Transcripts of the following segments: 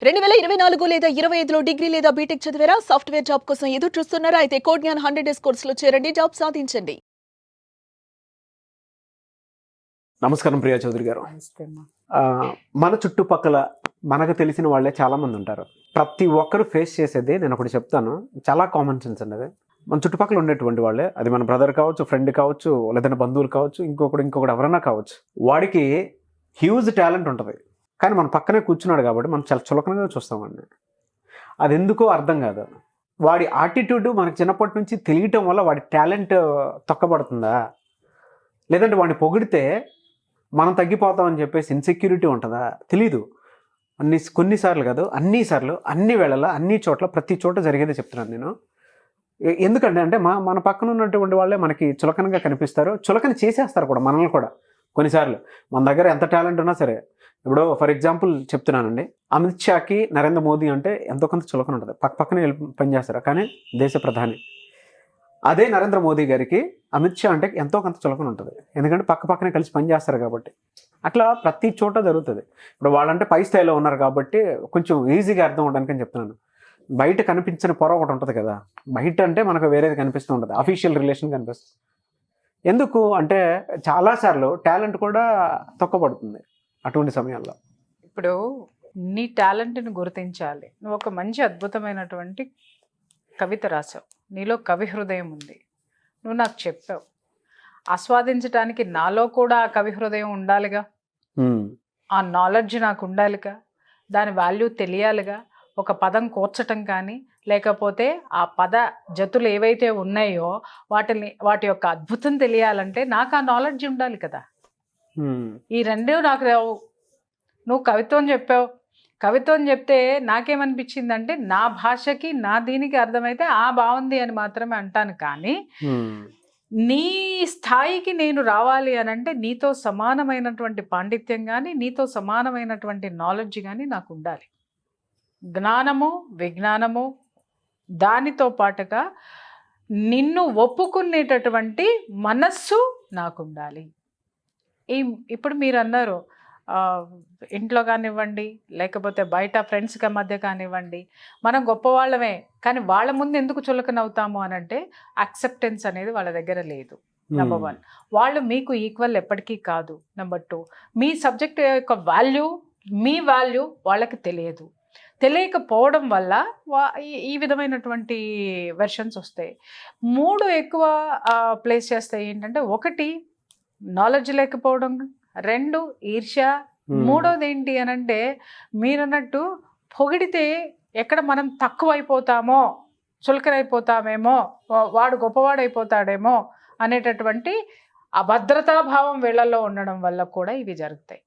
2024 లేదా 25లో డిగ్రీ లేదా బీటెక్ చదివారా? సాఫ్ట్‌వేర్ జాబ్ కోసం ఎదురు చూస్తున్నారా? అయితే కోడ్ జ్ఞాన్ 100 డేస్ కోర్సులో చేరండి. జాబ్ సాధించండి. నమస్కారం ప్రియా చౌదరి గారు. నమస్తే అమ్మా. మన చుట్టుపక్కల మనకు తెలిసిన వాళ్ళే చాలామంది ఉంటారు. ప్రతి ఒక్కరు ఫేస్ చేసేది నేను ఒకటి చెప్తాను, చాలా కామన్ సెన్స్ అండి అది. మన చుట్టుపక్కల ఉండేటువంటి వాళ్ళే, అది మన బ్రదర్ కావచ్చు, ఫ్రెండ్ కావచ్చు, లేదంటే బంధువులు కావచ్చు, ఇంకొకటి ఎవరైనా కావచ్చు. వాడికి హ్యూజ్ టాలెంట్ ఉంటుంది, కానీ మన పక్కనే కూర్చున్నాడు కాబట్టి మనం చాలా చులకనగా చూస్తామండి. అది ఎందుకో అర్థం కాదు. వాడి యాటిట్యూడ్ మనకు చిన్నప్పటి నుంచి తెలియటం వల్ల వాడి టాలెంట్ తొక్కబడుతుందా, లేదంటే వాడిని పొగిడితే మనం తగ్గిపోతామని చెప్పేసి ఇన్సెక్యూరిటీ ఉంటుందా తెలీదు. కొన్నిసార్లు కాదు, అన్నిసార్లు, అన్ని వేళలా, అన్ని చోట్ల, ప్రతి చోట జరిగేదే చెప్తున్నాను నేను. ఎందుకంటే అంటే మన పక్కన ఉన్నటువంటి వాళ్ళే మనకి చులకనగా కనిపిస్తారు, చులకన చేసేస్తారు కూడా మనల్ని కూడా. కొన్నిసార్లు మన దగ్గర ఎంత టాలెంట్ ఉన్నా సరే, ఇప్పుడు ఫర్ ఎగ్జాంపుల్ చెప్తున్నానండి, అమిత్ షాకి నరేంద్ర మోదీ అంటే ఎంతో కొంత చులకన ఉంటుంది, పక్కనే పనిచేస్తారు, కానీ దేశ ప్రధాని. అదే నరేంద్ర మోదీ గారికి అమిత్ షా అంటే ఎంతో కొంత చులకన ఉంటుంది, ఎందుకంటే పక్కనే కలిసి పనిచేస్తారు కాబట్టి. అట్లా ప్రతి చోట జరుగుతుంది. ఇప్పుడు వాళ్ళంటే పై స్థాయిలో ఉన్నారు కాబట్టి కొంచెం ఈజీగా అర్థం అవడానికి అని చెప్తున్నాను. బయట కనిపించని పొర ఒకటి ఉంటుంది కదా, బయట అంటే మనకు వేరేది కనిపిస్తూ ఉంటుంది, అఫీషియల్ రిలేషన్ కనిపిస్తుంది. ఎందుకు అంటే చాలాసార్లు టాలెంట్ కూడా తొక్కబడుతుంది అటువంటి సమయాల్లో. ఇప్పుడు నీ టాలెంట్ని గుర్తించాలి. నువ్వు ఒక మంచి అద్భుతమైనటువంటి కవిత రాసావు, నీలో కవి హృదయం ఉంది, నువ్వు నాకు చెప్పావు. ఆస్వాదించడానికి నాలో కూడా ఆ కవి హృదయం ఉండాలిగా, ఆ నాలెడ్జ్ నాకు ఉండాలిగా, దాని వాల్యూ తెలియాలిగా. ఒక పదం కూర్చటం కానీ, లేకపోతే ఆ పద జతులు ఏవైతే ఉన్నాయో వాటి యొక్క అద్భుతం తెలియాలంటే నాకు ఆ నాలెడ్జ్ ఉండాలి కదా. ఈ రెండూ నాకు రావు. నువ్వు కవిత్వం చెప్పావు, కవిత్వం చెప్తే నాకేమనిపించిందంటే నా భాషకి నా దీనికి అర్థమైతే బాగుంది అని మాత్రమే అంటాను. కానీ నీ స్థాయికి నేను రావాలి అని అంటే నీతో సమానమైనటువంటి పాండిత్యం కానీ, నీతో సమానమైనటువంటి నాలెడ్జ్ కానీ నాకు ఉండాలి. జ్ఞానము, విజ్ఞానము, దానితో పాటుగా నిన్ను ఒప్పుకునేటటువంటి మనస్సు నాకు ఉండాలి. ఇప్పుడు మీరు అన్నారు, ఇంట్లో కానివ్వండి, లేకపోతే బయట ఫ్రెండ్స్ మధ్య కానివ్వండి, మనం గొప్పవాళ్ళమే, కానీ వాళ్ళ ముందు ఎందుకు చులకనవుతాము అని అంటే యాక్సెప్టెన్స్ అనేది వాళ్ళ దగ్గర లేదు. నెంబర్ 1, వాళ్ళు మీకు ఈక్వల్ ఎప్పటికీ కాదు. నెంబర్ 2, మీ సబ్జెక్ట్ యొక్క వాల్యూ, మీ వాల్యూ వాళ్ళకి తెలియకపోవడం వల్ల ఈ విధమైనటువంటి వెర్షన్స్ వస్తాయి. 3 ఎక్కువ ప్లేస్ చేస్తాయి. ఏంటంటే 1 నాలెడ్జ్ లేకపోవడం, 2 ఈర్ష్య, 3వది ఏంటి అని అంటే మీరన్నట్టు పొగిడితే ఎక్కడ మనం తక్కువైపోతామో, చులకనైపోతామేమో, వాడు గొప్పవాడైపోతాడేమో అనేటటువంటి అభద్రతాభావం వీళ్ళల్లో ఉండడం వల్ల కూడా ఇవి జరుగుతాయి.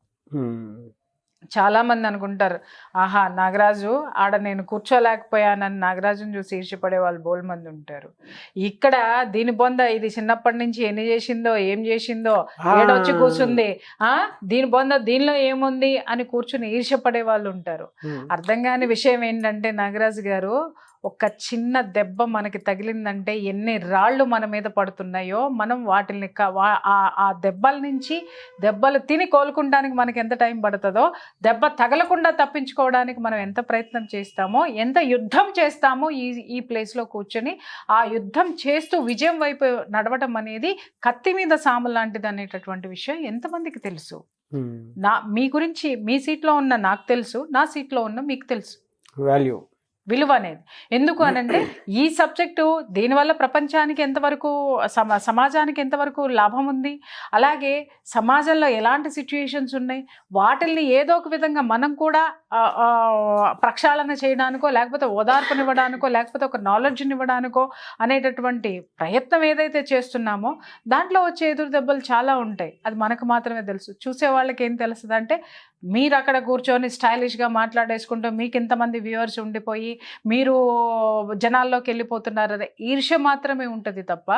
చాలామంది అనుకుంటారు, ఆహా నాగరాజు ఆడ నేను కూర్చోలేకపోయానని నాగరాజుని చూసి ఈర్ష్యపడే వాళ్ళు బోల్ మంది ఉంటారు. ఇక్కడ దీని బొంద ఇది చిన్నప్పటి నుంచి ఎన్ని చేసిందో, ఏం చేసిందో, ఏడొచ్చి కూర్చుంది, దీని బొంద దీనిలో ఏముంది అని కూర్చుని ఈర్ష్యపడే వాళ్ళు ఉంటారు. అర్థం కాని విషయం ఏంటంటే నాగరాజు గారు, ఒక చిన్న దెబ్బ మనకి తగిలిందంటే ఎన్ని రాళ్ళు మన మీద పడుతున్నాయో, మనం వాటిని ఆ దెబ్బల నుంచి దెబ్బలు తిని కోలుకుంటానికి మనకి ఎంత టైం పడుతుందో, దెబ్బ తగలకుండా తప్పించుకోవడానికి మనం ఎంత ప్రయత్నం చేస్తామో, ఎంత యుద్ధం చేస్తామో ఈ ప్లేస్లో కూర్చొని ఆ యుద్ధం చేస్తూ విజయం వైపు నడవటం అనేది కత్తి మీద సాము లాంటిది అనేటటువంటి విషయం ఎంతమందికి తెలుసు? మీ గురించి మీ సీట్లో ఉన్న నాకు తెలుసు, నా సీట్లో ఉన్న మీకు తెలుసు విలువ అనేది. ఎందుకు అనంటే ఈ సబ్జెక్టు దీనివల్ల ప్రపంచానికి ఎంతవరకు, సమాజానికి ఎంతవరకు లాభం ఉంది, అలాగే సమాజంలో ఎలాంటి సిచ్యుయేషన్స్ ఉన్నాయి, వాటిల్ని ఏదో ఒక విధంగా మనం కూడా ప్రక్షాళన చేయడానికో, లేకపోతే ఓదార్పునివ్వడానికో, లేకపోతే ఒక నాలెడ్జ్ని ఇవ్వడానికో అనేటటువంటి ప్రయత్నం ఏదైతే చేస్తున్నామో దాంట్లో వచ్చే ఎదురు దెబ్బలు చాలా ఉంటాయి. అది మనకు మాత్రమే తెలుసు. చూసే వాళ్ళకి ఏం తెలుస్తుంది అంటే, మీరు అక్కడ కూర్చొని స్టైలిష్గా మాట్లాడేసుకుంటూ మీకు ఇంతమంది వ్యూవర్స్ ఉండిపోయి మీరు జనాల్లోకి వెళ్ళిపోతున్నారు, అదే ఈర్ష్య మాత్రమే ఉంటుంది తప్ప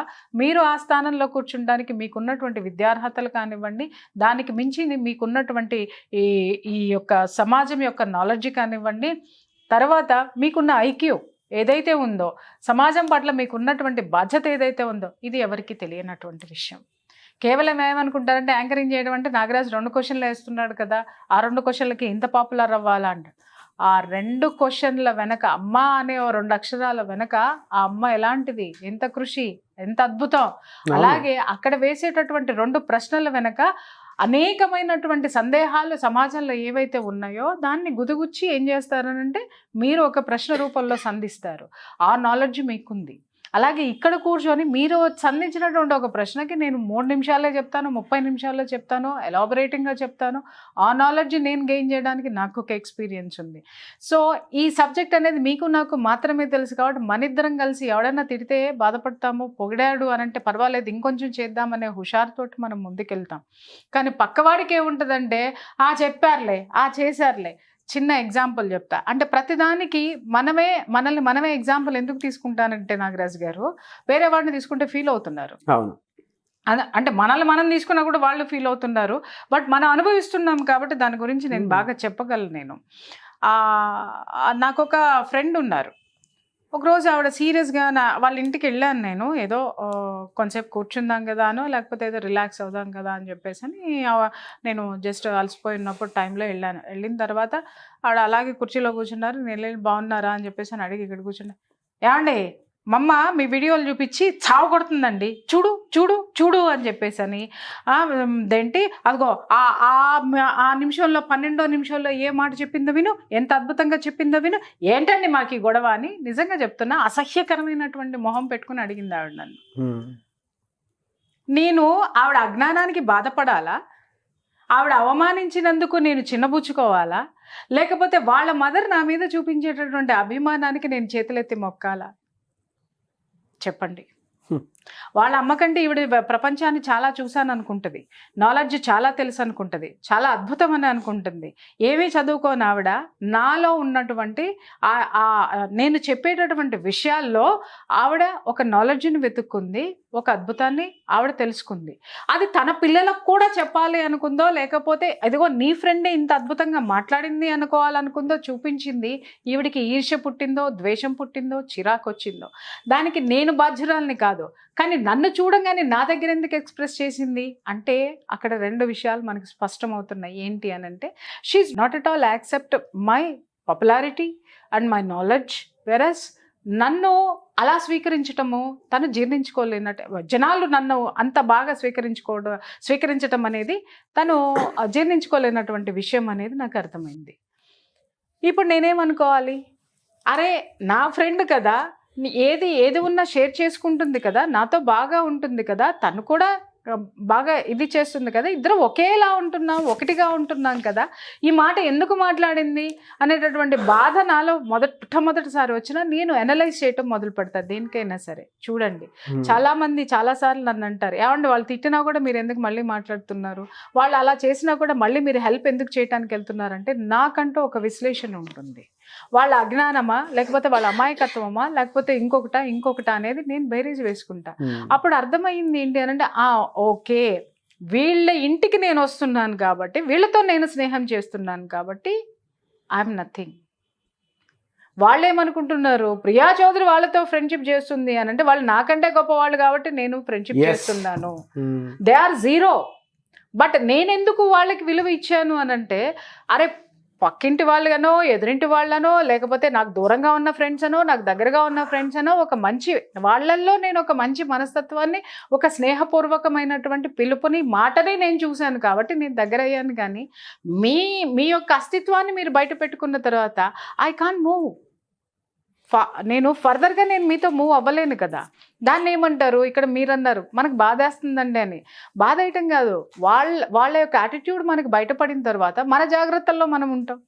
మీరు ఆ స్థానంలో కూర్చుండడానికి మీకున్నటువంటి విద్యార్హతలు కానివ్వండి, దానికి మించి మీకున్నటువంటి ఈ యొక్క సమాజం యొక్క నాలెడ్జ్ కానివ్వండి, తర్వాత మీకున్న ఐక్యూ ఏదైతే ఉందో, సమాజం పట్ల మీకున్నటువంటి బాధ్యత ఏదైతే ఉందో, ఇది ఎవరికి తెలియనటువంటి విషయం. కేవలం ఏమనుకుంటారంటే యాంకరింగ్ చేయడం అంటే నాగరాజు 2 క్వశ్చన్లు వేస్తున్నాడు కదా, ఆ 2 క్వశ్చన్లకి ఇంత పాపులర్ అవ్వాలా అంట. ఆ 2 క్వశ్చన్ల వెనక అమ్మ అనే 2 అక్షరాల వెనక ఆ అమ్మ ఎలాంటిది, ఎంత కృషి, ఎంత అద్భుతం. అలాగే అక్కడ వేసేటటువంటి 2 ప్రశ్నల వెనక అనేకమైనటువంటి సందేహాలు సమాజంలో ఏవైతే ఉన్నాయో దాన్ని గుదిగుచ్చి ఏం చేస్తారనంటే మీరు ఒక ప్రశ్న రూపంలో సంధిస్తారు. ఆ నాలెడ్జ్ మీకుంది. అలాగే ఇక్కడ కూర్చొని మీరు సంధించినటువంటి ఒక ప్రశ్నకి నేను 3 నిమిషాలే చెప్తాను, 30 నిమిషాల్లో చెప్తాను, ఎలాబొరేటింగ్గా చెప్తాను. ఆ నాలెడ్జ్ నేను గెయిన్ చేయడానికి నాకు ఒక ఎక్స్పీరియన్స్ ఉంది. సో ఈ సబ్జెక్ట్ అనేది మీకు నాకు మాత్రమే తెలుసు కాబట్టి మనిద్దరం కలిసి ఎవడైనా తిడితే బాధపడతాము, పొగిడాడు అనంటే పర్వాలేదు ఇంకొంచెం చేద్దామనే హుషారుతోటి మనం ముందుకెళ్తాం. కానీ పక్కవాడికి ఏముంటుందంటే చెప్పారులే, చేశారులే. చిన్న ఎగ్జాంపుల్ చెప్తా. అంటే ప్రతిదానికి మనల్ని మనమే ఎగ్జాంపుల్ ఎందుకు తీసుకుంటానంటే నాగరాజు గారు, వేరే వాడిని తీసుకుంటే ఫీల్ అవుతున్నారు. అవును, అంటే మనల్ని మనం తీసుకున్నా కూడా వాళ్ళు ఫీల్ అవుతున్నారు. బట్ మనం అనుభవిస్తున్నాం కాబట్టి దాని గురించి నేను బాగా చెప్పగలను. నాకు ఒక ఫ్రెండ్ ఉన్నారు. ఒకరోజు ఆవిడ సీరియస్గా వాళ్ళ ఇంటికి వెళ్ళాను నేను. ఏదో కొంచెంసేపు కూర్చుందాం కదా అనో లేకపోతే ఏదో రిలాక్స్ అవుదాం కదా అని చెప్పేసి నేను జస్ట్ అలసిపోయినప్పుడు టైంలో వెళ్ళాను. వెళ్ళిన తర్వాత ఆవిడ అలాగే కుర్చీలో కూర్చున్నారు. నేను వెళ్ళి బాగున్నారా అని చెప్పేసి ఇక్కడ కూర్చున్నా. ఏమండి మమ్మ మీ వీడియోలు చూపించి చావు కొడుతుందండి, చూడు చూడు చూడు అని చెప్పేసి దేంటి అదిగో ఆ నిమిషంలో 12వ నిమిషంలో ఏ మాట చెప్పిందో విను, ఎంత అద్భుతంగా చెప్పిందో విను, ఏంటండి మాకు ఈ గొడవ అని నిజంగా చెప్తున్నా అసహ్యకరమైనటువంటి మొహం పెట్టుకుని అడిగింది ఆవిడ నన్ను. నేను ఆవిడ అజ్ఞానానికి బాధపడాలా, ఆవిడ అవమానించినందుకు నేను చిన్నబుచ్చుకోవాలా, లేకపోతే వాళ్ళ మదర్ నా మీద చూపించేటటువంటి అభిమానానికి నేను చేతులెత్తి మొక్కాలా? చెప్పండి. వాళ్ళ అమ్మకంటే ఈవిడ ప్రపంచాన్ని చాలా చూశాను అనుకుంటుంది, నాలెడ్జ్ చాలా తెలుసు అనుకుంటుంది, చాలా అద్భుతం అని అనుకుంటుంది. ఏమీ చదువుకోని ఆవిడ నాలో ఉన్నటువంటి నేను చెప్పేటటువంటి విషయాల్లో ఆవిడ ఒక నాలెడ్జ్ని వెతుక్కుంది, ఒక అద్భుతాన్ని ఆవిడ తెలుసుకుంది. అది తన పిల్లలకు కూడా చెప్పాలి అనుకుందో, లేకపోతే అదిగో నీ ఫ్రెండే ఇంత అద్భుతంగా మాట్లాడింది అనుకోవాలనుకుందో చూపించింది. ఈవిడికి ఈర్ష్య పుట్టిందో, ద్వేషం పుట్టిందో, చిరాకు వచ్చిందో దానికి నేను బాధ్యురాలని కాదు. కానీ నన్ను చూడంగానే నా దగ్గర ఎందుకు ఎక్స్ప్రెస్ చేసింది అంటే అక్కడ 2 విషయాలు మనకి స్పష్టమవుతున్నాయి. ఏంటి అని అంటే she not at all accept my popularity and my knowledge, వెరస్ నన్ను అలా స్వీకరించటము తను జీర్ణించుకోలేనట్టు, జనాలు నన్ను అంత బాగా స్వీకరించటం అనేది తను జీర్ణించుకోలేనటువంటి విషయం అనేది నాకు అర్థమైంది. ఇప్పుడు నేనేమనుకోవాలి, అరే నా ఫ్రెండ్ కదా, ఏది ఉన్నా షేర్ చేసుకుంటుంది కదా, నాతో బాగా ఉంటుంది కదా, తను కూడా బాగా ఇది చేస్తుంది కదా, ఇద్దరు ఒకేలా ఉంటున్నాం, ఒకటిగా ఉంటున్నాం కదా, ఈ మాట ఎందుకు మాట్లాడింది అనేటటువంటి బాధ నాలో మొదటిసారి వచ్చినా నేను అనలైజ్ చేయటం మొదలు పెడతాను. దేనికైనా సరే చూడండి, చాలామంది చాలాసార్లు నన్ను అంటారు, ఏమండి వాళ్ళు తిట్టినా కూడా మీరు ఎందుకు మళ్ళీ మాట్లాడుతున్నారు, వాళ్ళు అలా చేసినా కూడా మళ్ళీ మీరు హెల్ప్ ఎందుకు చేయడానికి వెళ్తున్నారంటే నాకంటూ ఒక విశ్లేషణ ఉంటుంది. వాళ్ళ అజ్ఞానమా, లేకపోతే వాళ్ళ అమాయకత్వమా, లేకపోతే ఇంకొకట అనేది నేను బేరీజ్ వేసుకుంటా. అప్పుడు అర్థమైంది ఏంటి అనంటే ఓకే, వీళ్ళ ఇంటికి నేను వస్తున్నాను కాబట్టి, వీళ్ళతో నేను స్నేహం చేస్తున్నాను కాబట్టి ఐఎమ్ నథింగ్. వాళ్ళు ఏమనుకుంటున్నారు, ప్రియా చౌదరి వాళ్ళతో ఫ్రెండ్షిప్ చేస్తుంది అని అంటే వాళ్ళు నాకంటే గొప్పవాళ్ళు కాబట్టి నేను ఫ్రెండ్షిప్ చేస్తున్నాను. They are zero. బట్ నేనెందుకు వాళ్ళకి విలువ ఇచ్చాను అనంటే, అరే పక్కింటి వాళ్ళనో, ఎదురింటి వాళ్ళనో, లేకపోతే నాకు దూరంగా ఉన్న ఫ్రెండ్స్ అనో, నాకు దగ్గరగా ఉన్న ఫ్రెండ్స్ అనో, ఒక మంచి వాళ్ళల్లో నేను ఒక మంచి మనస్తత్వాన్ని, ఒక స్నేహపూర్వకమైనటువంటి పిలుపుని, మాటని నేను చూశాను కాబట్టి నేను దగ్గర అయ్యాను. కానీ మీ యొక్క అస్తిత్వాన్ని మీరు బయట పెట్టుకున్న తర్వాత ఐ కాంట్ మూవ్. నేను ఫర్దర్గా నేను మీతో మూవ్ అవ్వలేను కదా. దాన్ని ఏమంటారు, ఇక్కడ మీరు అన్నారు మనకు బాధేస్తుందండి అని. బాధ వేయటం కాదు, వాళ్ళ యొక్క యాటిట్యూడ్ మనకు బయటపడిన తర్వాత మన జాగ్రత్తల్లో మనం ఉంటాం,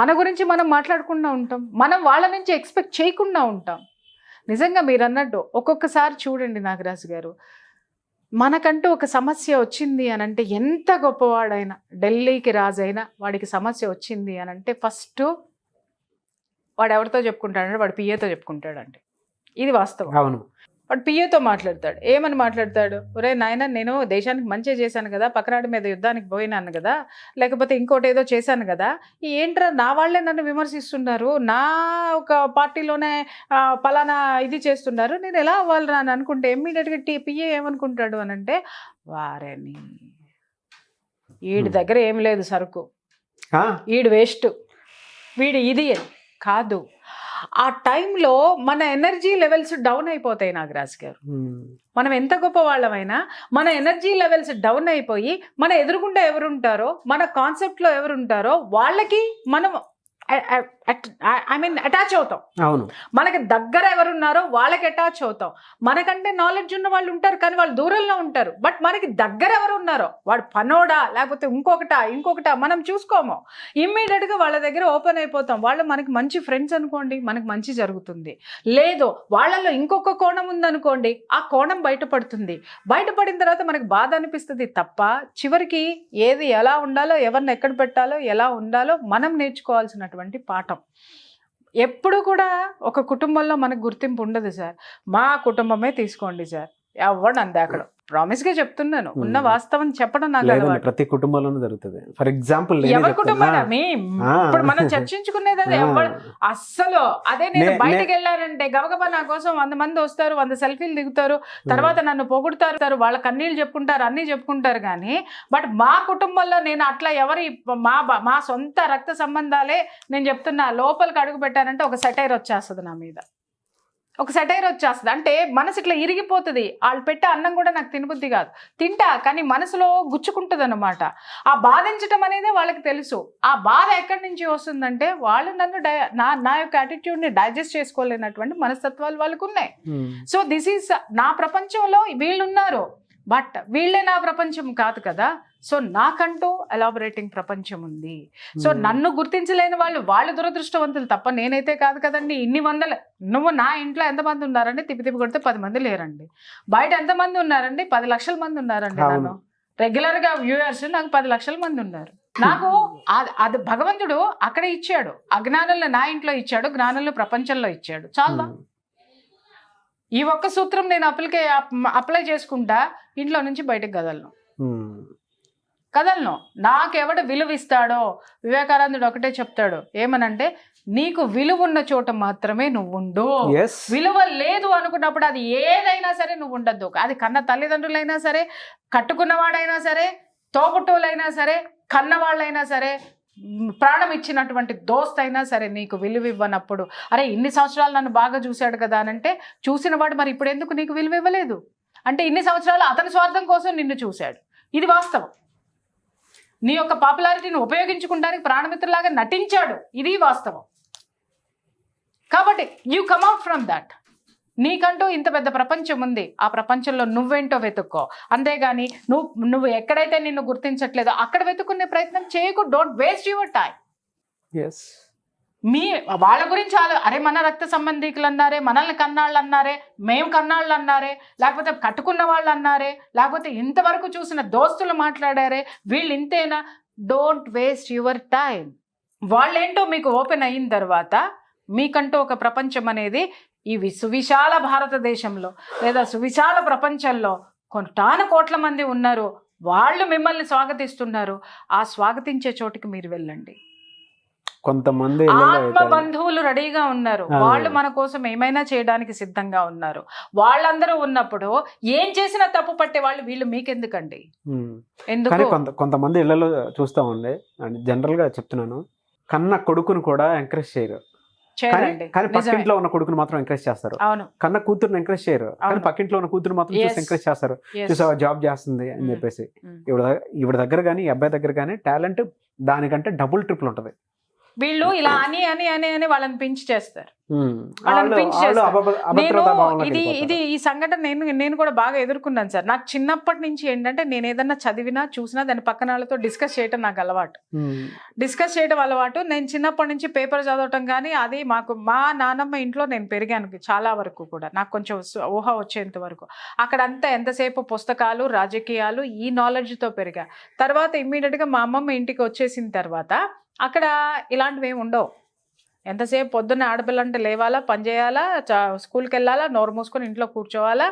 మన గురించి మనం మాట్లాడకుండా ఉంటాం, మనం వాళ్ళ నుంచి ఎక్స్పెక్ట్ చేయకుండా ఉంటాం. నిజంగా మీరు అన్నట్టు ఒక్కొక్కసారి చూడండి నాగరాజు గారు, మనకంటూ ఒక సమస్య వచ్చింది అని అంటే ఎంత గొప్పవాడైనా, ఢిల్లీకి రాజైనా వాడికి సమస్య వచ్చింది అని అంటే ఫస్ట్ వాడు ఎవరితో చెప్పుకుంటాడంటే వాడు పిఏతో చెప్పుకుంటాడండి. ఇది వాస్తవం. అవును. వాడు పిఏతో మాట్లాడతాడు. ఏమని మాట్లాడతాడు, ఒరే నాయన నేను దేశానికి మంచి చేశాను కదా, పక్కనాడి మీద యుద్ధానికి పోయినాను కదా, లేకపోతే ఇంకోటి ఏదో చేశాను కదా, ఏంట్రా నా వాళ్ళే నన్ను విమర్శిస్తున్నారు, నా ఒక పార్టీలోనే పలానా ఇది చేస్తున్నారు, నేను ఎలా అవ్వాలరా అని అనుకుంటే ఇమ్మీడియట్గా పిఏ ఏమనుకుంటాడు అని అంటే, వారేని వీడి దగ్గర ఏం లేదు సరుకు, వీడు వేస్ట్, వీడు ఇది అని కాదు. ఆ టైంలో మన ఎనర్జీ లెవెల్స్ డౌన్ అయిపోతాయి నాగరాజ్ గారు. మనం ఎంత గొప్ప వాళ్ళమైనా మన ఎనర్జీ లెవెల్స్ డౌన్ అయిపోయి మన ఎదురుగుండా ఎవరుంటారో, మన కాన్సెప్ట్లో ఎవరుంటారో వాళ్ళకి మనం అటాచ్ అవుతాం. అవును, మనకి దగ్గర ఎవరున్నారో వాళ్ళకి అటాచ్ అవుతాం. మనకంటే నాలెడ్జ్ ఉన్న వాళ్ళు ఉంటారు కానీ వాళ్ళు దూరంలో ఉంటారు. బట్ మనకి దగ్గర ఎవరు ఉన్నారో, వాడు పనోడా లేకపోతే ఇంకొకటా మనం చూసుకోము. ఇమ్మీడియట్గా వాళ్ళ దగ్గర ఓపెన్ అయిపోతాం. వాళ్ళు మనకి మంచి ఫ్రెండ్స్ అనుకోండి, మనకి మంచి జరుగుతుంది. లేదు వాళ్ళలో ఇంకొక కోణం ఉందనుకోండి, ఆ కోణం బయటపడుతుంది. బయటపడిన తర్వాత మనకి బాధ అనిపిస్తుంది తప్ప చివరికి ఏది ఎలా ఉండాలో, ఎవరిని ఎక్కడ పెట్టాలో, ఎలా ఉండాలో మనం నేర్చుకోవాల్సినటువంటి పాఠం. ఎప్పుడు కూడా ఒక కుటుంబంలో మనకు గుర్తింపు ఉండదు సార్. మా కుటుంబమే తీసుకోండి సార్, ఎవడు అంతే అక్కడ ప్రామిస్ గా చెప్తున్నాను, ఉన్న వాస్తవం చెప్పడం నాకు అలవాటు. ప్రతి కుటుంబంలోనూ జరుగుతుంది. ఫర్ ఎగ్జాంపుల్ ఎవరి కుటుంబం ఇప్పుడు మనం చర్చించుకునేది అదే. అస్సలు అదే నేను బయటకు వెళ్ళానంటే గబగబా నా కోసం 100 మంది వస్తారు, 100 సెల్ఫీలు దిగుతారు, తర్వాత నన్ను పొగుడుతారు, వాళ్ళ కన్నీళ్ళు చెప్పుకుంటారు, అన్ని చెప్పుకుంటారు. కానీ బట్ మా కుటుంబంలో నేను అట్లా ఎవరి మా సొంత రక్త సంబంధాలే నేను చెప్తున్నా, లోపలికి అడుగు పెట్టానంటే ఒక సెటైర్ వచ్చేస్తుంది నా మీద, ఒక సెటైర్ వచ్చేస్తుంది. అంటే మనసు ఇట్లా ఇరిగిపోతుంది. వాళ్ళు పెట్టే అన్నం కూడా నాకు తినబుద్ధి కాదు, తింటా కానీ మనసులో గుచ్చుకుంటుంది అనమాట. ఆ బాధించటం అనేది వాళ్ళకి తెలుసు. ఆ బాధ ఎక్కడి నుంచి వస్తుందంటే వాళ్ళు నన్ను నా యొక్క యాటిట్యూడ్ని డైజెస్ట్ చేసుకోలేనటువంటి మనస్తత్వాలు వాళ్ళకు ఉన్నాయి. సో దిస్ ఈస్ నా ప్రపంచంలో వీళ్ళున్నారు, బట్ వీళ్ళే నా ప్రపంచం కాదు కదా. సో నాకంటూ ఎలాబొరేటింగ్ ప్రపంచం ఉంది. సో నన్ను గుర్తించలేని వాళ్ళు దురదృష్టవంతులు తప్ప నేనైతే కాదు కదండి. ఇన్ని వందల, నువ్వు నా ఇంట్లో ఎంతమంది ఉన్నారండి? తిప్పి కొడితే 10 మంది లేరండి. బయట ఎంతమంది ఉన్నారండి? 10 లక్షల మంది ఉన్నారండి. నన్ను రెగ్యులర్ గా వ్యూయర్స్ నాకు 10 లక్షల మంది ఉన్నారు. నాకు అది భగవంతుడు అక్కడ ఇచ్చాడు. అజ్ఞానులను నా ఇంట్లో ఇచ్చాడు, జ్ఞానులను ప్రపంచంలో ఇచ్చాడు. చాలా ఈ ఒక్క సూత్రం నేను అప్లై చేసుకుంటా, ఇంట్లో నుంచి బయటకు కదలను. నాకెవడు విలువ ఇస్తాడో వివేకానందుడు ఒకటే చెప్తాడు, ఏమనంటే నీకు విలువ ఉన్న చోట మాత్రమే నువ్వు ఉండు. విలువ లేదు అనుకున్నప్పుడు అది ఏదైనా సరే నువ్వు ఉండద్దు. అది కన్న తల్లిదండ్రులైనా సరే, కట్టుకున్నవాడైనా సరే, తోబుట్టువులైనా సరే, కన్నవాళ్ళైనా సరే, ప్రాణం ఇచ్చినటువంటి దోస్త్ అయినా సరే, నీకు విలువ ఇవ్వనప్పుడు అరే ఇన్ని సంవత్సరాలు నన్ను బాగా చూశాడు కదా అని అంటే, చూసిన వాడు మరి ఇప్పుడు ఎందుకు నీకు విలువ ఇవ్వలేదు అంటే ఇన్ని సంవత్సరాలు అతని స్వార్థం కోసం నిన్ను చూశాడు. ఇది వాస్తవం. నీ యొక్క పాపులారిటీని ఉపయోగించుకోవడానికి ప్రాణమిత్రులాగా నటించాడు. ఇది వాస్తవం. కాబట్టి you come out from that. నీకంటూ ఇంత పెద్ద ప్రపంచం ఉంది, ఆ ప్రపంచంలో నువ్వేంటో వెతుక్కో. అంతేగాని నువ్వు ఎక్కడైతే నిన్ను గుర్తించట్లేదో అక్కడ వెతుక్కునే ప్రయత్నం చేయకు. Don't waste your time. వాళ్ళ గురించి అరే మన రక్త సంబంధికులు అన్నారే, మనల్ని కన్నాళ్ళు అన్నారే, మేము కన్నాళ్ళు అన్నారే, లేకపోతే కట్టుకున్న వాళ్ళు అన్నారే, లేకపోతే ఇంతవరకు చూసిన దోస్తులు మాట్లాడారే, వీళ్ళు ఇంతేనా? Don't waste your time. వాళ్ళేంటో మీకు ఓపెన్ అయిన తర్వాత మీకంటూ ఒక ప్రపంచం అనేది ఈ సువిశాల భారతదేశంలో లేదా సువిశాల ప్రపంచంలో కోట్ల మంది ఉన్నారు. వాళ్ళు మిమ్మల్ని స్వాగతిస్తున్నారు. ఆ స్వాగతించే చోటుకి మీరు వెళ్ళండి. కొంతమంది ఆత్మ బంధువులు రెడీగా ఉన్నారు. వాళ్ళు మన కోసం ఏమైనా చేయడానికి సిద్ధంగా ఉన్నారు. వాళ్ళందరూ ఉన్నప్పుడు ఏం చేసినా తప్పు పట్టే వాళ్ళు వీళ్ళు మీకెందుకండి? ఎందుకు? కొంతమంది ఇళ్లలో చూస్తామండి, జనరల్ గా చెప్తున్నాను, కన్న కొడుకును కూడా ఎంకరేజ్ చేయరు, కానీ పక్కింట్లో ఉన్న కొడుకుని మాత్రం ఎంకరేజ్ చేస్తారు. కన్న కూతురుని ఎంకరేజ్ చేయరు, కానీ పక్కింట్లో ఉన్న కూతురు మాత్రం చూసి ఎంకరేజ్ చేస్తారు. చూసావా జాబ్ చేస్తుంది అని చెప్పేసి. ఈవిడ దగ్గర కానీ ఈ అబ్బాయి దగ్గర కానీ టాలెంట్ దానికంటే డబుల్ ట్రిపుల్ ఉంటది. వీళ్ళు ఇలా అని అని అని అని వాళ్ళని పెంచి చేస్తారు. ఇది ఈ సంఘటన నేను కూడా బాగా ఎదుర్కొన్నాను సార్. నాకు చిన్నప్పటి నుంచి ఏంటంటే నేను ఏదన్నా చదివినా చూసినా దాని పక్కన వాళ్ళతో డిస్కస్ చేయడం నాకు అలవాటు. నేను చిన్నప్పటి నుంచి పేపర్ చదవటం కానీ, అది మా నాన్నమ్మ ఇంట్లో నేను పెరిగాను చాలా వరకు కూడా, నాకు కొంచెం ఊహ వచ్చేంత వరకు. అక్కడంతా ఎంతసేపు పుస్తకాలు, రాజకీయాలు, ఈ నాలెడ్జ్తో పెరిగా. తర్వాత ఇమ్మీడియట్గా మా అమ్మమ్మ ఇంటికి వచ్చేసిన తర్వాత అక్కడ ఇలాంటివి ఏమి ఉండవు. ఎంతసేపు పొద్దున్న ఆడపిల్ల అంటే లేవాలా, పని చేయాలా, స్కూల్కి వెళ్ళాలా, నోరు మూసుకొని ఇంట్లో కూర్చోవాలా,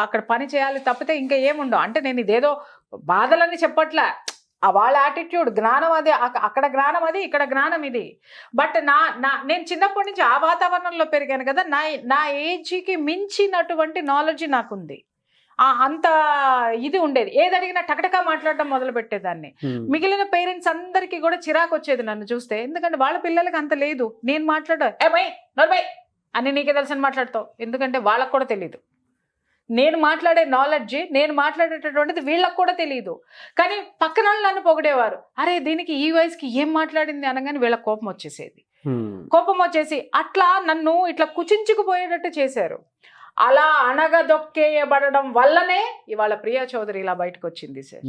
అక్కడ పని చేయాలి తప్పితే ఇంకా ఏముండవు. అంటే నేను ఇదేదో బాధలని చెప్పట్లే, వాళ్ళ యాటిట్యూడ్, జ్ఞానం అది, అక్కడ జ్ఞానం అది, ఇక్కడ జ్ఞానం ఇది. బట్ నేను చిన్నప్పటి నుంచి ఆ వాతావరణంలో పెరిగాను కదా, నా ఏజ్కి మించినటువంటి నాలెడ్జ్ నాకుంది. అంత ఇది ఉండేది. ఏది అడిగినా టకటకా మాట్లాడడం మొదలు పెట్టేదాన్ని. మిగిలిన పేరెంట్స్ అందరికీ కూడా చిరాకు వచ్చేది నన్ను చూస్తే. ఎందుకంటే వాళ్ళ పిల్లలకి అంత లేదు. నేను మాట్లాడా నోర్మై అని నీకే తెలిసిన మాట్లాడతావు. ఎందుకంటే వాళ్ళకు కూడా తెలియదు. నేను మాట్లాడే నాలెడ్జ్, నేను మాట్లాడేటటువంటిది వీళ్ళకు కూడా తెలియదు. కానీ పక్కన వాళ్ళు నన్ను పొగిడేవారు. అరే దీనికి ఈ వయసుకి ఏం మాట్లాడింది అనగానే వీళ్ళ కోపం వచ్చేసేది. కోపం వచ్చేసి అట్లా నన్ను ఇట్లా కుచించుకుపోయేటట్టు చేశారు. అలా అణగదొక్కేయబడడం వల్లనే ఇవాళ ప్రియా చౌదరి ఇలా బయటకు వచ్చింది సార్.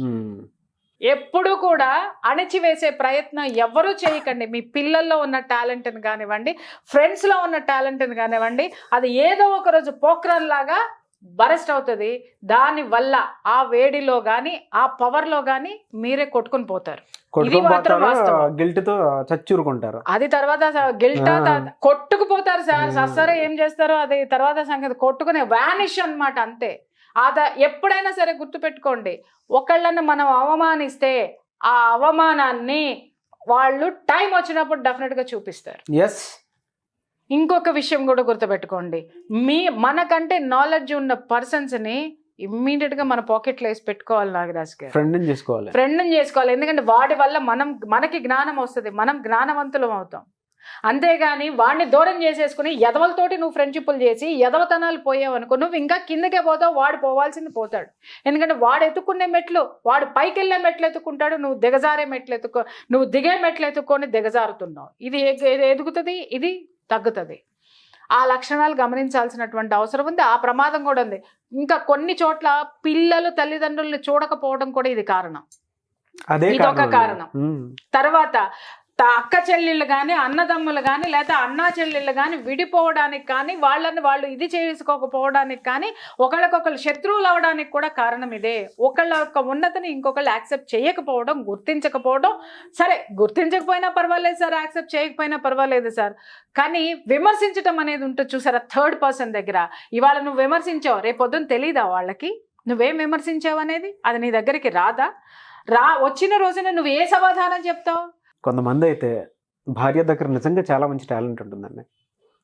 ఎప్పుడు కూడా అణిచివేసే ప్రయత్నం ఎవరూ చేయకండి. మీ పిల్లల్లో ఉన్న టాలెంట్ని కానివ్వండి, ఫ్రెండ్స్లో ఉన్న టాలెంట్ని కానివ్వండి, అది ఏదో ఒక రోజు పోక్రాన్ లాగా బరస్ట్ అవుతుంది. దానివల్ల ఆ వేడిలో కానీ ఆ పవర్లో కానీ మీరే కొట్టుకుని పోతారు. గిల్ట్ తో చచ్చూరుకుంటారు. అది తర్వాత గిల్ట్ కొట్టుకుపోతారు సార్. సరే ఏం చేస్తారో అది తర్వాత సంగతి. కొట్టుకునే వానిష్ అన్నమాట, అంతే. ఎప్పుడైనా సరే గుర్తుపెట్టుకోండి, ఒకళ్ళని మనం అవమానిస్తే ఆ అవమానాన్ని వాళ్ళు టైం వచ్చినప్పుడు డెఫినెట్ గా చూపిస్తారు. ఇంకొక విషయం కూడా గుర్తుపెట్టుకోండి, మనకంటే నాలెడ్జ్ ఉన్న పర్సన్స్ని ఇమ్మీడియట్ గా మన పాకెట్లో వేసి పెట్టుకోవాలి. నాగరాజ్ గారు ఫ్రెండ్ని చేసుకోవాలి. ఎందుకంటే వాడి వల్ల మనకి జ్ఞానం వస్తుంది, మనం జ్ఞానవంతులం అవుతాం. అంతేగాని వాడిని దూరం చేసేసుకుని ఎదవలతోటి నువ్వు ఫ్రెండ్షిప్లు చేసి ఎదవతనాలు పోయావు అనుకో, నువ్వు ఇంకా కిందకే పోతావు, వాడు పోవాల్సింది పోతాడు. ఎందుకంటే వాడు ఎత్తుకునే మెట్లు, వాడు పైకి వెళ్ళే మెట్లు ఎత్తుకుంటాడు, నువ్వు దిగజారే మెట్లు నువ్వు దిగే మెట్లు ఎత్తుకొని దిగజారుతున్నావు. ఇది ఎదుగుతుంది, ఇది తగ్గుతుంది. ఆ లక్షణాలు గమనించాల్సినటువంటి అవసరం ఉంది. ఆ ప్రమాదం కూడా ఉంది. ఇంకా కొన్ని చోట్ల పిల్లలు తల్లిదండ్రుల్ని చూడకపోవడం కూడా ఇది కారణం. ఇదొక కారణం. తర్వాత అక్క చెల్లెళ్ళు కానీ, అన్నదమ్ములు కానీ, లేదా అన్నా చెల్లెళ్ళు కానీ విడిపోవడానికి కానీ, వాళ్ళని వాళ్ళు ఇది చేసుకోకపోవడానికి కానీ, ఒకళ్ళకొకళ్ళు శత్రువులు అవడానికి కూడా కారణం ఇదే. ఒకళ్ళ యొక్క ఉన్నతిని ఇంకొకళ్ళు యాక్సెప్ట్ చేయకపోవడం, గుర్తించకపోవడం. సరే గుర్తించకపోయినా పర్వాలేదు సార్, యాక్సెప్ట్ చేయకపోయినా పర్వాలేదు సార్, కానీ విమర్శించడం అనేది ఉంటుంది చూసారా థర్డ్ పర్సన్ దగ్గర. ఇవాళ నువ్వు విమర్శించావు, రేపొద్దున తెలీదా వాళ్ళకి నువ్వేం విమర్శించావు అనేది? అది నీ దగ్గరికి రాదా? వచ్చిన రోజున నువ్వు ఏ సమాధానం చెప్తావు? కొంతమంది అయితే భార్య దగ్గర నిజంగా చాలా మంచి టాలెంట్ ఉంటుందండి,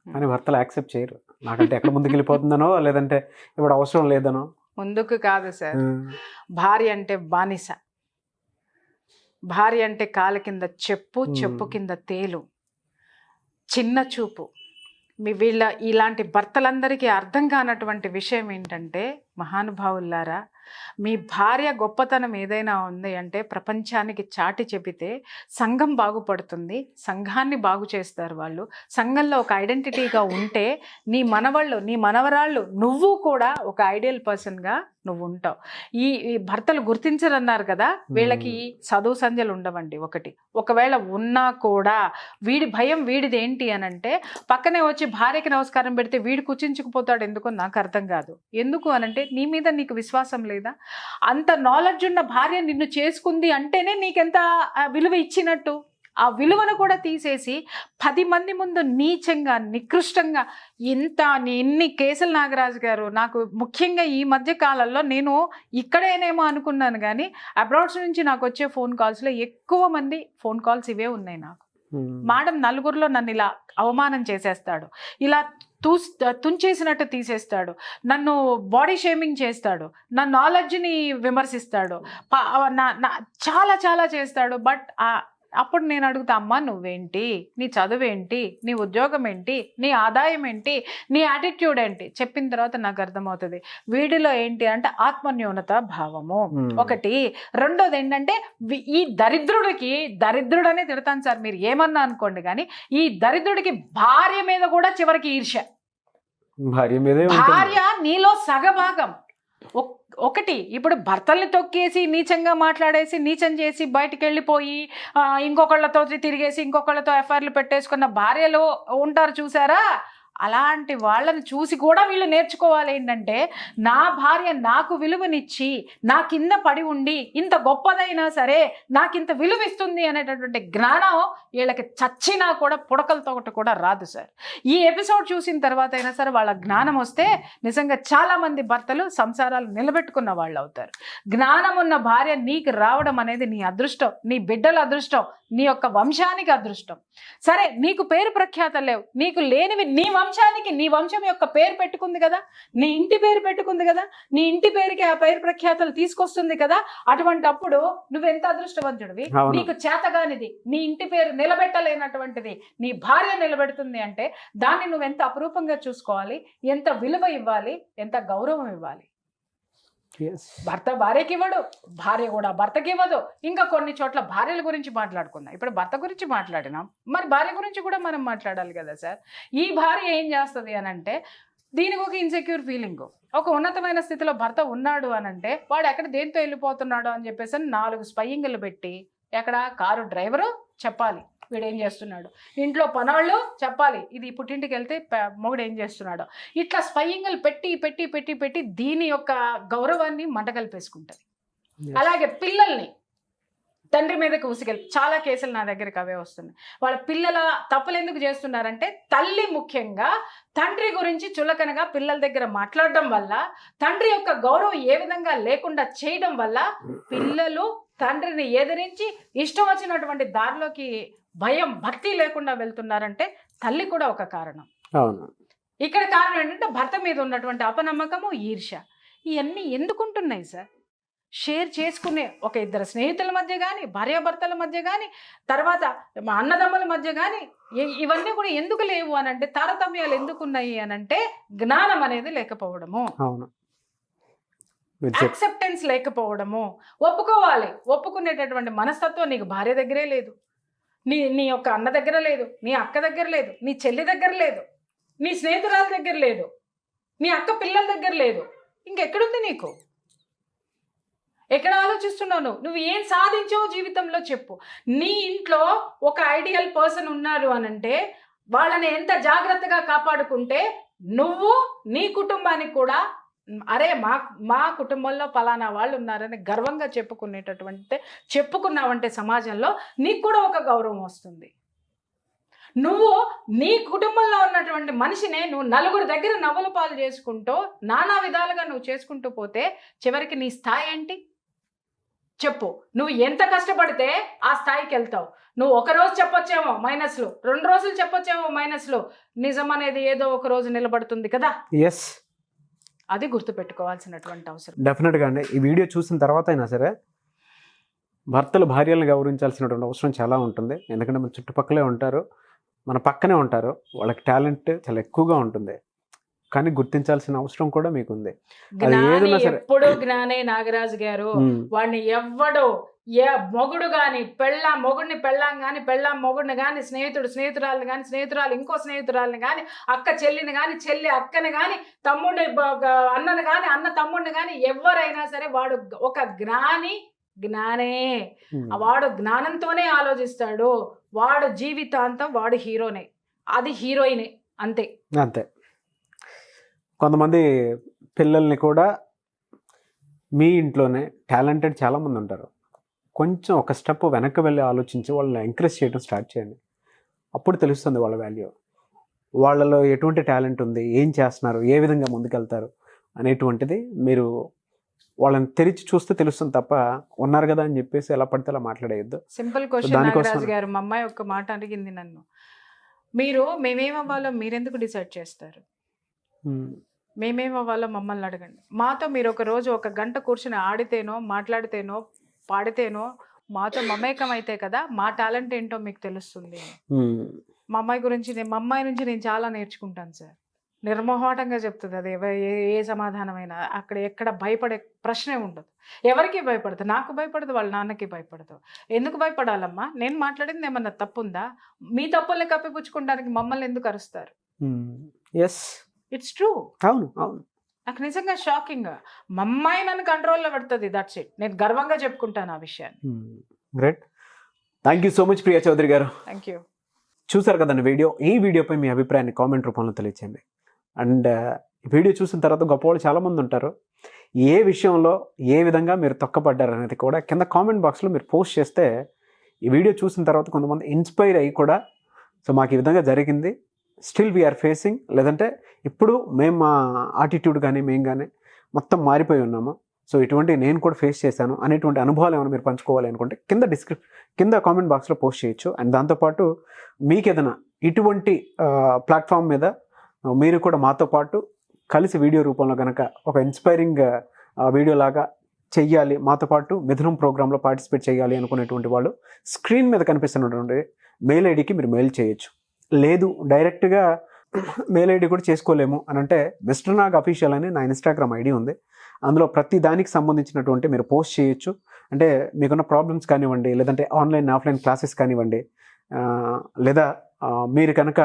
కానీ భర్తలు యాక్సెప్ట్ చేయరు. నాకంటే ఎక్కడ ముందుకు వెళ్ళిపోతుందనో, లేదంటే ఇప్పుడు అవసరం లేదనో. ముందుకు కాదు సార్, భార్య అంటే బానిస. భార్య అంటే కాలు కింద చెప్పు, చెప్పు కింద తేలు, చిన్న చూపు. ఇలాంటి భర్తలందరికీ అర్థం కానటువంటి విషయం ఏంటంటే, మహానుభావులారా, మీ భార్య గొప్పతనం ఏదైనా ఉంది అంటే ప్రపంచానికి చాటి చెబితే సంఘం బాగుపడుతుంది, సంఘాన్ని బాగు చేస్తారు వాళ్ళు. సంఘంలో ఒక ఐడెంటిటీగా ఉంటే నీ మనవళ్ళు, నీ మనవరాళ్ళు, నువ్వు కూడా ఒక ఐడియల్ పర్సన్గా నువ్వు ఉంటావు. ఈ భర్తలు గుర్తించరన్నారు కదా, వీళ్ళకి చదువు సంధ్యలు ఉండవండి. ఒకవేళ ఉన్నా కూడా వీడి భయం వీడిది ఏంటి అని అంటే, పక్కనే వచ్చి భార్యకి నమస్కారం పెడితే వీడు కుచించుకుపోతాడు. ఎందుకో నాకు అర్థం కాదు. ఎందుకు అనంటే, నీ మీద నీకు విశ్వాసం లేదా? అంత నాలెడ్జ్ ఉన్న భార్య నిన్ను చేసుకుంది అంటేనే నీకెంత విలువ ఇచ్చినట్టు. ఆ విలువను కూడా తీసేసి 10 మంది ముందు నీచంగా, నికృష్టంగా ఎన్ని కేసులు నాగరాజు గారు. నాకు ముఖ్యంగా ఈ మధ్య కాలంలో నేను ఇక్కడేనేమో అనుకున్నాను, కానీ అబ్రాడ్స్ నుంచి నాకు వచ్చే ఫోన్ కాల్స్లో ఎక్కువ మంది ఫోన్ కాల్స్ ఇవే ఉన్నాయి. నాకు మేడం నలుగురిలో నన్ను ఇలా అవమానం చేసేస్తాడు, ఇలా తుంచేసినట్టు తీసేస్తాడు, నన్ను బాడీ షేమింగ్ చేస్తాడు, నా నాలెడ్జ్ని విమర్శిస్తాడు, చాలా చాలా చేస్తాడు. బట్ అప్పుడు నేను అడుగుతా, అమ్మా నువ్వేంటి, నీ చదువేంటి, నీ ఉద్యోగం ఏంటి, నీ ఆదాయం ఏంటి, నీ యాటిట్యూడ్ ఏంటి? చెప్పిన తర్వాత నాకు అర్థమవుతుంది వీడిలో ఏంటి అంటే ఆత్మన్యూనత భావము ఒకటి. రెండోది ఏంటంటే, ఈ దరిద్రుడనే తిడతాను సార్, మీరు ఏమన్నా అనుకోండి, కానీ ఈ దరిద్రుడికి భార్య మీద కూడా చివరికి ఈర్ష్య. భార్య నీలో సగభాగం. ఒకటి, ఇప్పుడు భర్తల్ని తొక్కేసి నీచంగా మాట్లాడేసి నీచం చేసి బయటికి వెళ్ళిపోయి ఇంకొకళ్ళతో తిరిగేసి ఇంకొకళ్ళతో ఎఫ్ఐఆర్లు పెట్టేసుకున్న భార్యలు ఉంటారు చూసారా, అలాంటి వాళ్ళని చూసి కూడా వీళ్ళు నేర్చుకోవాలి ఏంటంటే, నా భార్య నాకు విలువనిచ్చి నా కింద పడి ఉండి ఇంత గొప్పదైనా సరే నాకు ఇంత విలువ ఇస్తుంది అనేటటువంటి జ్ఞానం వీళ్ళకి చచ్చినా కూడా పుడకలతో ఒకటి కూడా రాదు సార్. ఈ ఎపిసోడ్ చూసిన తర్వాత అయినా సరే వాళ్ళ జ్ఞానం వస్తే నిజంగా చాలామంది భర్తలు సంసారాలు నిలబెట్టుకున్న వాళ్ళు అవుతారు. జ్ఞానం ఉన్న భార్య నీకు రావడం అనేది నీ అదృష్టం, నీ బిడ్డల అదృష్టం, నీ యొక్క వంశానికి అదృష్టం. సరే నీకు పేరు ప్రఖ్యాతలు లేవు, నీకు లేనివి నీ వంశానికి నీ వంశం యొక్క పేరు పెట్టుకుంది కదా, నీ ఇంటి పేరు పెట్టుకుంది కదా, నీ ఇంటి పేరుకి ఆ పేరు ప్రఖ్యాతలు తీసుకొస్తుంది కదా. అటువంటప్పుడు నువ్వెంత అదృష్టవంతుడివి. అవును. నీకు చేతగానిది, నీ ఇంటి పేరు నిలబెట్టలేనటువంటిది నీ భార్య నిలబెడుతుంది అంటే దాన్ని నువ్వెంత అపురూపంగా చూసుకోవాలి, ఎంత విలువ ఇవ్వాలి, ఎంత గౌరవం ఇవ్వాలి. Yes. భర్త భార్యకి ఇవ్వడు, భార్య కూడా భర్తకి ఇవ్వదు. ఇంకా కొన్ని చోట్ల భార్యల గురించి మాట్లాడుకుందాం. ఇప్పుడు భర్త గురించి మాట్లాడినాం, మరి భార్య గురించి కూడా మనం మాట్లాడాలి కదా సార్. ఈ భార్య ఏం చేస్తుంది అని అంటే దీనికి ఒక ఇన్సెక్యూర్ ఫీలింగ్. ఒక ఉన్నతమైన స్థితిలో భర్త ఉన్నాడు అని అంటే వాడు ఎక్కడ దేంతో వెళ్ళిపోతున్నాడు అని చెప్పేసి 4 స్పయింగ్లు పెట్టి, ఎక్కడ కారు డ్రైవరు చెప్పాలి వీడు ఏం చేస్తున్నాడు, ఇంట్లో పనవాళ్ళు చెప్పాలి ఇది పుట్టింటికి వెళ్తే మొగుడు ఏం చేస్తున్నాడు. ఇట్లా స్పయింగ్లు పెట్టి పెట్టి పెట్టి పెట్టి దీని యొక్క గౌరవాన్ని మంట కలిపేసుకుంటుంది. అలాగే పిల్లల్ని తండ్రి మీదకి ఉసిగెళ్ళి చాలా కేసులు నా దగ్గరికి అవే వస్తున్నాయి. వాళ్ళ పిల్లల తప్పులు ఎందుకు చేస్తున్నారంటే తల్లి ముఖ్యంగా తండ్రి గురించి చులకనగా పిల్లల దగ్గర మాట్లాడడం వల్ల, తండ్రి యొక్క గౌరవం ఏ విధంగా లేకుండా చేయడం వల్ల పిల్లలు తండ్రిని ఎదిరించి ఇష్టం వచ్చినటువంటి దారిలోకి భయం భక్తి లేకుండా వెళ్తున్నారంటే తల్లి కూడా ఒక కారణం. అవును. ఇక్కడ కారణం ఏంటంటే భర్త మీద ఉన్నటువంటి అపనమ్మకము, ఈర్ష్య. ఇవన్నీ ఎందుకుంటున్నాయి సార్? షేర్ చేసుకునే ఒక ఇద్దరు స్నేహితుల మధ్య కానీ, భార్యాభర్తల మధ్య కానీ, తర్వాత అన్నదమ్ముల మధ్య కానీ ఇవన్నీ కూడా ఎందుకు లేవు అని అంటే, తారతమ్యాలు ఎందుకున్నాయి అని అంటే జ్ఞానం అనేది లేకపోవడము, అవును, యాక్సెప్టెన్స్ లేకపోవడము. ఒప్పుకోవాలి, ఒప్పుకునేటటువంటి మనస్తత్వం నీకు భార్య దగ్గరే లేదు, నీ యొక్క అన్న దగ్గర లేదు, నీ అక్క దగ్గర లేదు, నీ చెల్లి దగ్గర లేదు, నీ స్నేహితురాల దగ్గర లేదు, నీ అక్క పిల్లల దగ్గర లేదు. ఇంకెక్కడుంది నీకు? ఎక్కడ ఆలోచిస్తున్నావు? నువ్వు ఏం సాధించావు జీవితంలో చెప్పు. నీ ఇంట్లో ఒక ఐడియల్ పర్సన్ ఉన్నారు అనంటే వాళ్ళని ఎంత జాగ్రత్తగా కాపాడుకుంటే నువ్వు నీ కుటుంబానికి కూడా అరే మా కుటుంబంలో పలానా వాళ్ళు ఉన్నారని గర్వంగా చెప్పుకున్నావంటే సమాజంలో నీకు కూడా ఒక గౌరవం వస్తుంది. నువ్వు నీ కుటుంబంలో ఉన్నటువంటి మనిషినే నువ్వు 4 దగ్గర నవ్వుల పాలు చేసుకుంటూ నానా విధాలుగా నువ్వు చేసుకుంటూ పోతే చివరికి నీ స్థాయి ఏంటి చెప్పు. నువ్వు ఎంత కష్టపడితే ఆ స్థాయికి వెళ్తావు. నువ్వు ఒక రోజు చెప్పొచ్చేమో మైనస్లు, 2 రోజులు చెప్పొచ్చేమో మైనస్లు, నిజం అనేది ఏదో ఒక రోజు నిలబడుతుంది కదా. ఎస్, అది గుర్తుపెట్టుకోవాల్సినటువంటి అవసరం. డెఫినెట్గా అండి. ఈ వీడియో చూసిన తర్వాత అయినా సరే భర్తలు భార్యలను గౌరవించాల్సినటువంటి అవసరం చాలా ఉంటుంది. ఎందుకంటే మన చుట్టుపక్కలే ఉంటారు, మన పక్కనే ఉంటారు, వాళ్ళకి టాలెంట్ చాలా ఎక్కువగా ఉంటుంది. కానీ గుర్తించాల్సిన అవసరం కూడా మీకుంది. ఎప్పుడు జ్ఞానే నాగరాజు గారు వాడిని ఎవ్వడు మొగుడు గాని మొగుడిని పెళ్ళాం గాని పెళ్ళాం మొగుడిని గాని స్నేహితురాలని గాని స్నేహితురాలు ఇంకో స్నేహితురాలని గాని అక్క చెల్లిని గాని చెల్లి అక్కని గాని తమ్ముడిని అన్నని గాని అన్న తమ్ముడిని గాని ఎవరైనా సరే వాడు ఒక జ్ఞానే. వాడు జ్ఞానంతోనే ఆలోచిస్తాడు. వాడు జీవితాంతం వాడు హీరోనే, అది హీరోయినే, అంతే. కొంతమంది పిల్లల్ని కూడా మీ ఇంట్లోనే టాలెంటెడ్ చాలామంది ఉంటారు. కొంచెం ఒక స్టెప్ వెనక్కి వెళ్ళి ఆలోచించి వాళ్ళని ఎంకరేజ్ చేయడం స్టార్ట్ చేయండి. అప్పుడు తెలుస్తుంది వాళ్ళ వాల్యూ, వాళ్ళలో ఎటువంటి టాలెంట్ ఉంది, ఏం చేస్తున్నారు, ఏ విధంగా ముందుకెళ్తారు అనేటువంటిది మీరు వాళ్ళని తెరిచి చూస్తే తెలుస్తుంది తప్ప ఉన్నారు కదా అని చెప్పేసి ఎలా పడితే అలా మాట్లాడేయద్దు. సింపుల్ క్వశ్చన్ నాగరాజు గారు, మా అమ్మాయి ఒక మాట అడిగింది నన్ను, మేమేమవ్వాలో మీరెందుకు డిసైడ్ చేస్తారు? మేమేమవ్వాలో మమ్మల్ని అడగండి. మాతో మీరు ఒక రోజు 1 గంట కూర్చుని ఆడితేనో మాట్లాడితేనో పాడితేనో మాతో మమేకం అయితే కదా మా టాలెంట్ ఏంటో మీకు తెలుస్తుంది. మా అమ్మాయి నుంచి నేను చాలా నేర్చుకుంటాను సార్. నిర్మోహమాటంగా చెప్తుంది. అది ఏ సమాధానమైనా అక్కడ ఎక్కడ భయపడే ప్రశ్నే ఉండదు. ఎవరికి భయపడదు? నాకు భయపడదు, వాళ్ళ నాన్నకి భయపడదు. ఎందుకు భయపడాలమ్మా? నేను మాట్లాడింది ఏమన్నా తప్పుందా? మీ తప్పుల్ని కప్పిపుచ్చుకోవడానికి మమ్మల్ని ఎందుకు అరుస్తారు? It's true. అవును అవును. నాకు నిజంగా షాకింగ్. మా అమ్మాయి నన్ను కంట్రోల్లో పెడుతుంది, దట్స్ ఇట్. నేను గర్వంగా చెప్పుకుంటాను ఆ విషయాన్ని. Great. Thank you so much Priya Chaudhary garu. Thank you. చూసారు కదండి వీడియో. ఈ వీడియోపై మీ అభిప్రాయాన్ని కామెంట్ రూపంలో తెలియచేయండి. అండ్ ఈ వీడియో చూసిన తర్వాత గొప్పవాళ్ళు చాలామంది ఉంటారు. ఏ విషయంలో ఏ విధంగా మీరు తొక్కపడ్డారు అనేది కూడా కింద కామెంట్ బాక్స్లో మీరు పోస్ట్ చేస్తే ఈ వీడియో చూసిన తర్వాత కొంతమంది ఇన్స్పైర్ అయ్యి కూడా సో మాకు ఈ విధంగా జరిగింది, స్టిల్ వీఆర్ ఫేసింగ్, లేదంటే ఇప్పుడు మేము మా ఆటిట్యూడ్ కానీ మేము కానీ మొత్తం మారిపోయి ఉన్నాము, సో ఇటువంటి నేను కూడా ఫేస్ చేశాను అనేటువంటి అనుభవాలు ఏమైనా మీరు పంచుకోవాలి అనుకుంటే కింద కామెంట్ బాక్స్లో పోస్ట్ చేయొచ్చు. అండ్ దాంతోపాటు మీకు ఏదైనా ఇటువంటి ప్లాట్ఫామ్ మీద మీరు కూడా మాతో పాటు కలిసి వీడియో రూపంలో కనుక ఒక ఇన్స్పైరింగ్ వీడియో లాగా చెయ్యాలి, మాతో పాటు మిథునం ప్రోగ్రాంలో పార్టిసిపేట్ చేయాలి అనుకునేటువంటి వాళ్ళు స్క్రీన్ మీద కనిపిస్తున్నటువంటి మెయిల్ ఐడికి మీరు మెయిల్ చేయొచ్చు. లేదు డైరెక్ట్గా మెయిల్ ఐడి కూడా చేసుకోలేము అని అంటే మిస్టర్ నాగ్ అఫీషియల్ అని నా ఇన్స్టాగ్రామ్ ఐడి ఉంది. అందులో ప్రతి దానికి సంబంధించినటువంటి మీరు పోస్ట్ చేయొచ్చు. అంటే మీకున్న ప్రాబ్లమ్స్ కానివ్వండి, లేదంటే ఆన్లైన్ ఆఫ్లైన్ క్లాసెస్ కానివ్వండి, లేదా మీరు కనుక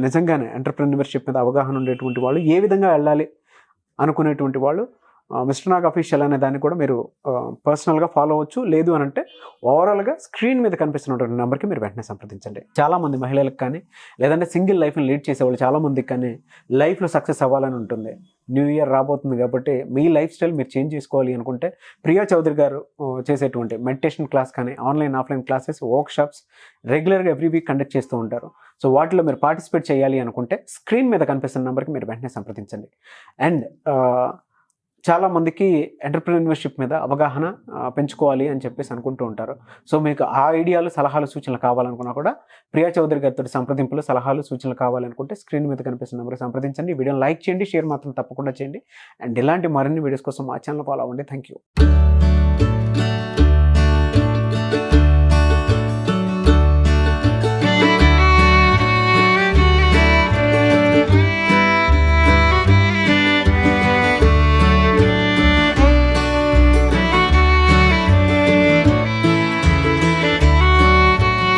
నిజంగానే ఎంటర్‌ప్రెన్యూర్‌షిప్ మీద అవగాహన ఉండేటువంటి వాళ్ళు, ఏ విధంగా వెళ్ళాలి అనుకునేటువంటి వాళ్ళు మిస్టర్ నాగ్ అఫీషియల్ అనే దాన్ని కూడా మీరు పర్సనల్గా ఫాలో అవ్వచ్చు. లేదు అని అంటే ఓవరాల్గా స్క్రీన్ మీద కనిపిస్తున్నటువంటి నెంబర్కి మీరు వెంటనే సంప్రదించండి. చాలామంది మహిళలకు కానీ, లేదంటే సింగిల్ లైఫ్ని లీడ్ చేసేవాళ్ళు చాలామందికి కానీ లైఫ్లో సక్సెస్ అవ్వాలని ఉంటుంది. న్యూ ఇయర్ రాబోతుంది కాబట్టి మీ లైఫ్ స్టైల్ మీరు చేంజ్ చేసుకోవాలి అనుకుంటే ప్రియా చౌదరి గారు చేసేటువంటి మెడిటేషన్ క్లాస్ కానీ, ఆన్లైన్ ఆఫ్లైన్ క్లాసెస్, వర్క్షాప్స్ రెగ్యులర్గా ఎవ్రీ వీక్ కండక్ట్ చేస్తూ ఉంటారు. సో వాటిలో మీరు పార్టిసిపేట్ చేయాలి అనుకుంటే స్క్రీన్ మీద కనిపిస్తున్న నెంబర్కి మీరు వెంటనే సంప్రదించండి. అండ్ చాలామందికి ఎంటర్‌ప్రెన్యూర్‌షిప్ మీద అవగాహన పెంచుకోవాలి అని చెప్పేసి అనుకుంటూ ఉంటారు. సో మీకు ఆ ఐడియాలు, సలహాలు, సూచనలు కావాలనుకున్నా కూడా ప్రియా చౌదరి గారితో సంప్రదింపులు, సలహాలు, సూచనలు కావాలనుకుంటే స్క్రీన్ మీద కనిపిస్తున్న నెంబర్కి సంప్రదించండి. వీడియోని లైక్ చేయండి, షేర్ మాత్రం తప్పకుండా చేయండి. అండ్ ఇలాంటి మరిన్ని వీడియోస్ కోసం మా ఛానల్ ఫాలో అవ్వండి. Thank you.